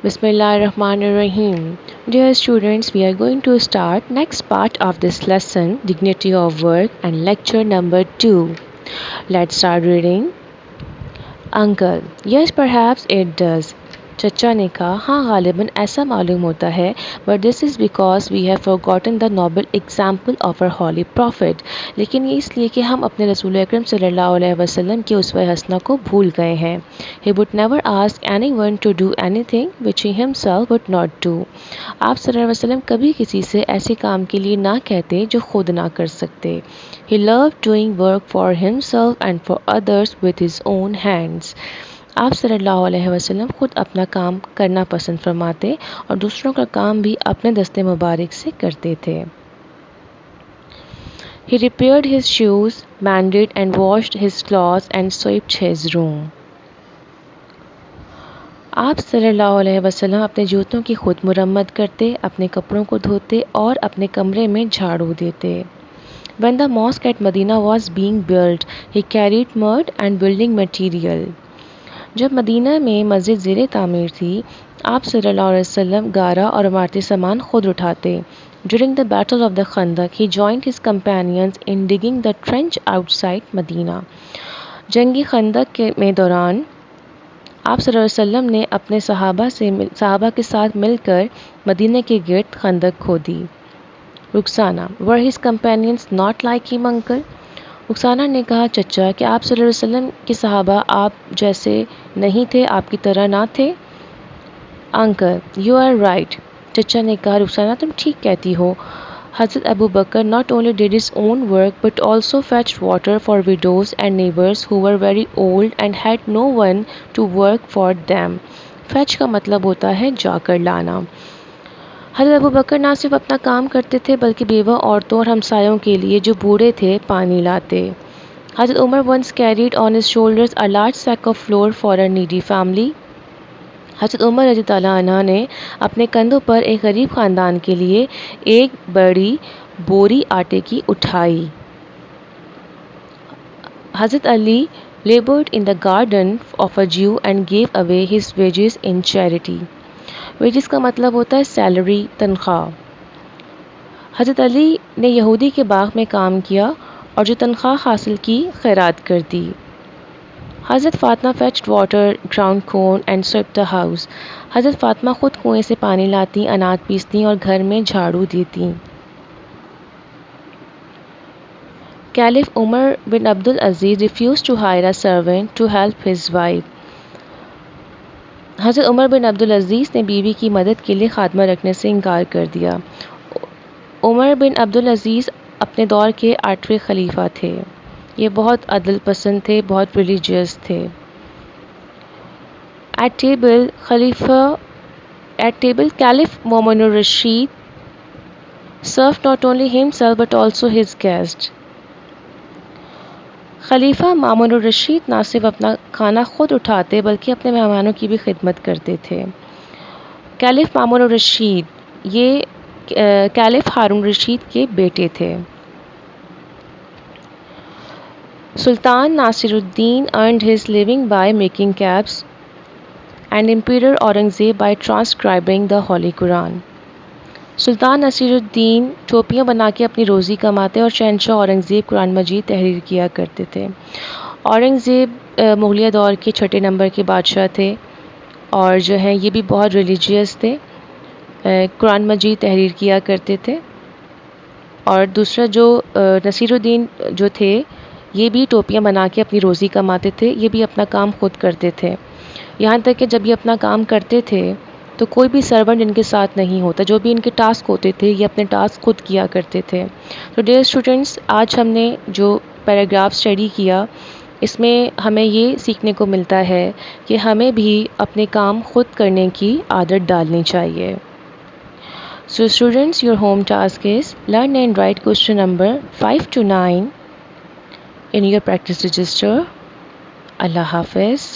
Bismillahirrahmanirrahim. Dear students, we are going to start next part of this lesson, Dignity of Work, and lecture number 2. Let's start reading. Uncle, yes perhaps it does. चचा ने कहा हाँ गालिबन ऐसा मालूम होता है but this is because we have forgotten the noble example of our holy prophet लेकिन ये इसलिए कि हम अपने रसूल अकरम सल्लल्लाहु अलैहि वसल्लम के उसवा हसना को भूल गए हैं. He would never ask any one two do any thing which he himself would not do. आप सल्लल्लाहु अलैहि वसल्लम कभी किसी से ऐसे काम के लिए ना कहते जो खुद ना कर सकते. He loved doing work for himself and for others with his own hands. आप सल्लल्लाहु अलैहि वसल्लम खुद अपना काम करना पसंद फरमाते और दूसरों का काम भी अपने दस्ते मुबारक से करते थे. He repaired his shoes, mended and washed his clothes and swept his room. आप सल्लल्लाहु अलैहि वसल्लम अपने जूतों की खुद मुरम्मत करते, अपने कपड़ों को धोते और अपने कमरे में झाड़ू देते. When the mosque at Medina was being built, he carried mud and building material. जब मदीना में मस्जिद ज़ेरे तामीर थी, आप सल्लल्लाहु अलैहि वसल्लम गारा और इमारती सामान खुद उठाते. During the Battle of the Khandaq, he joined his companions in digging the trench outside Medina. जंगी खंदक में दौरान आप सल्लल्लाहु अलैहि वसल्लम ने अपने सहाबा के साथ मिलकर मदीने के गिर्द खंदक खोदी. रुखसाना, वर his companions not like him uncle. Rukhsana ने कहा चचा कि आप सल्लल्लाहु अलैहि वसल्लम के सहाबा आप जैसे नहीं थे, आपकी तरह ना थे. Uncle, you are right. चचा ने कहा रुखसाना तुम ठीक कहती हो. हज़रत अबू बकर not only did his own work but also fetched water for widows and neighbors who were very old and had no one to work for them. fetch का मतलब होता है जाकर लाना. हज़रत अबू बकर ना सिर्फ अपना काम करते थे बल्कि बेवा औरतों और हमसायों के लिए जो बूढ़े थे पानी लाते. हज़रत Umar once carried on his shoulders a large sack of flour for a needy family. हज़रत उमर रज़ी अल्लाह अन्हा ने अपने कंधों पर एक गरीब ख़ानदान के लिए एक बड़ी बोरी आटे की उठाई. हज़रत Ali labored in the garden of a Jew and gave away his wages in charity. Wages का मतलब होता है सैलरी, तनख्वाह. हज़रत अली ने यहूदी के बाग में काम किया और जो तनख्वाह हासिल की खैरात कर दी. हज़रत Fatima fetched water, ground corn and swept the house. हज़रत फ़ातिमा ख़ुद कुएं से पानी लाती, अनाज पीसती और घर में झाड़ू देती. Caliph Umar bin Abdul Aziz refused to hire a servant to help his wife. हज़रत उमर बिन अब्दुल अज़ीज़ ने बीवी की मदद के लिए खादमा रखने से इनकार कर दिया. उमर बिन अब्दुल अज़ीज़ अपने दौर के 8वें खलीफा थे. ये बहुत अदल पसंद थे, बहुत रिलीजियस थे. At table, Caliph Mamun Rashid served not only himself but also his guests. खलीफा मामून रशीद ना सिर्फ अपना खाना खुद उठाते बल्कि अपने मेहमानों की भी खिदमत करते थे. कैलिफ मामून रशीद ये कैलिफ हारून रशीद के बेटे थे. सुल्तान Nasiruddin earned his living by making caps and Emperor Aurangzeb by transcribing the Holy Quran. सुल्तान नसीरुद्दीन टोपियाँ बना के अपनी रोज़ी कमाते और शहनशाह औरंगज़ेब कुरान मजीद तहरीर किया करते थे. औरंगज़ेब मुग़लिया दौर के 6 नंबर के बादशाह थे और जो हैं ये भी बहुत रिलीजियस थे, कुरान मजीद तहरीर किया करते थे. और दूसरा जो नसीरुद्दीन जो थे ये भी टोपियाँ बना के अपनी रोज़ी कमाते थे, ये भी अपना काम खुद करते थे. यहाँ तक कि जब ये अपना काम करते थे तो कोई भी सर्वेंट इनके साथ नहीं होता. जो भी इनके टास्क होते थे ये अपने टास्क खुद किया करते थे. तो डियर स्टूडेंट्स, आज हमने जो पैराग्राफ स्टडी किया इसमें हमें ये सीखने को मिलता है कि हमें भी अपने काम खुद करने की आदत डालनी चाहिए. So students, your home task is learn and right question number 5 to 9 in your practice register. Allah Hafiz.